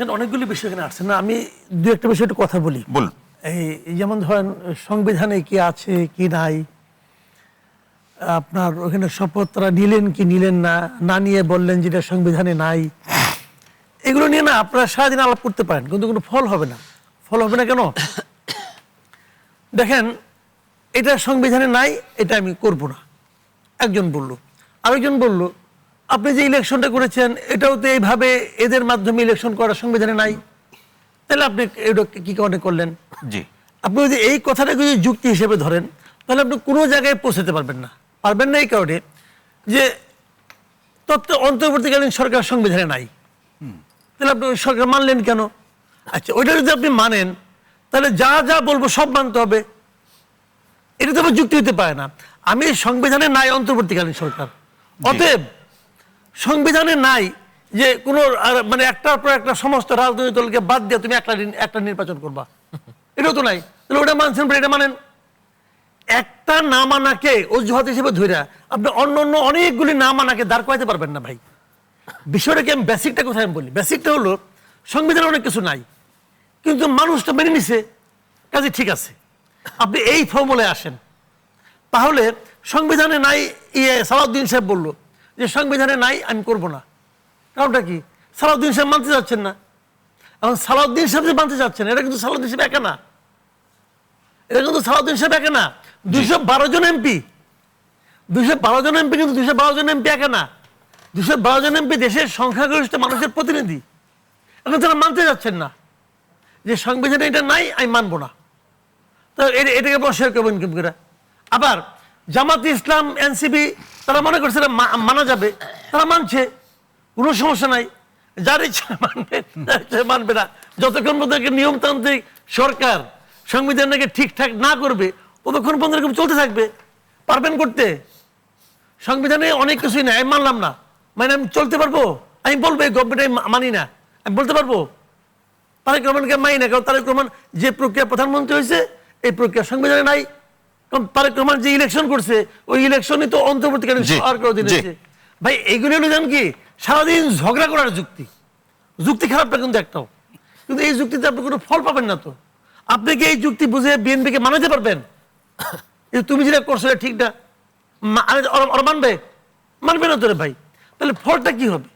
এখানে অনেকগুলি বিষয় এখানে আসছে না, আমি দু একটা বিষয় একটু কথা বলি। বলুন। এই যেমন ধরেন সংবিধানে কি আছে কি নাই, আপনার ওখানে শপথ তারা নিলেন কি নিলেন না, না নিয়ে বললেন যেটা সংবিধানে নাই, এগুলো নিয়ে না আপনারা সারাদিন আলাপ করতে পারেন, কিন্তু কোনো ফল হবে না। ফল হবে না কেন? দেখেন, এটা সংবিধানে নাই, এটা আমি করব না, একজন বলল। আরেকজন বলল, আপনি যে ইলেকশনটা করেছেন এটাও তো এইভাবে এদের মাধ্যমে ইলেকশন করা সংবিধানে নাই, তাহলে আপনি এটা কি কারণে করলেন? জি। আপনি যদি এই কথাটাকে যদি যুক্তি হিসেবে ধরেন, তাহলে আপনি কোনো জায়গায় পৌঁছাতে পারবেন না। পারবেন না এই কারণে যে অন্তর্বর্তীকালীন সরকার সংবিধানে নাই, তাহলে আপনি ওই সরকার মানলেন কেন? আচ্ছা, ওইটা যদি আপনি মানেন তাহলে যা যা বলবো সব মানতে হবে, এটা তো আবার যুক্তি হতে পারে না। আমি সংবিধানে নাই অন্তর্বর্তীকালীন সরকার, অতএব সংবিধানে নাই যে কোনো মানে একটার পর একটা সমস্ত রাজনৈতিক দলকে বাদ দিয়ে তুমি একটা নির্বাচন করবা, এটাও তো নাই। তাহলে ওটা মানছেন, এটা মানেন। একটা না মানাকে অজুহাত হিসেবে ধরে আপনি অন্য অন্য অনেকগুলি না মানাকে দাঁড় করাতে পারবেন না ভাই। বিষয়টা কি, আমি বেসিকটা কোথায় আমি বলি, বেসিকটা হলো সংবিধানে অনেক কিছু নাই, কিন্তু মানুষটা মেনে নিছে, কাজে ঠিক আছে। আপনি এই ফর্মুলায় আসেন, তাহলে সংবিধানে নাই, সালাউদ্দিন সাহেব বলল যে সংবিধানে নাই আমি করব না, কারণটা কি? সালাউদ্দিন সাহেব মানতে যাচ্ছেন না। এখন সালাউদ্দিন সাহেব যে মানতে যাচ্ছেন, এটা কিন্তু সালাউদ্দিন সাহেব একা না, এটা কিন্তু সালাউদ্দিন সাহেব একা না, 212 জন এমপি, 212 জন এমপি, কিন্তু 212 জন এমপি একা না, 212 জন এমপি দেশের সংখ্যাগরিষ্ঠ মানুষের প্রতিনিধি। এখন তারা মানতে যাচ্ছেন না যে সংবিধানে এটা নাই, আমি মানবো না, তো এটাকে বসে করবেন কি করে? আবার জামাত ইসলাম, এনসিপি তারা মনে করছে মানা যাবে, তারা মানছে, কোনো সমস্যা নাই, যার ইচ্ছা মানবে, যার ইচ্ছা মানবে না। যতক্ষণ পর্যন্ত নিয়মতান্ত্রিক সরকার সংবিধানটাকে ঠিকঠাক না করবে ততক্ষণ পর্যন্ত এরকম চলতে থাকবে। পারবেন করতে? সংবিধানে অনেক কিছুই নাই, আমি মানলাম না, মানে আমি চলতে পারবো? আমি বলবো এই গভর্নমেন্ট মানি না, আমি বলতে পারবো? তারেক রহমানকে মানি না, কারণ তারেক রহমান যে প্রক্রিয়া প্রধানমন্ত্রী হয়েছে এই প্রক্রিয়া সংবিধানে নাই। কারণ তারেক রহমান যে ইলেকশন করছে ওই ইলেকশনই তো অন্তর্বর্তীকালীন সরকার অধীনে হয়েছে। ভাই এগুলো হলো জানেন কি, সারাদিন ঝগড়া করার যুক্তি। যুক্তি খারাপটা কিন্তু একটাও, কিন্তু এই যুক্তিতে আপনি কোনো ফল পাবেন না। তো আপনি কি এই যুক্তি বুঝে বিএনপিকে মানাতে পারবেন? তুমি যেটা করছো ঠিক না, ওরা মানবে? মানবে না তো রে ভাই। তাহলে ফলটা কি হবে?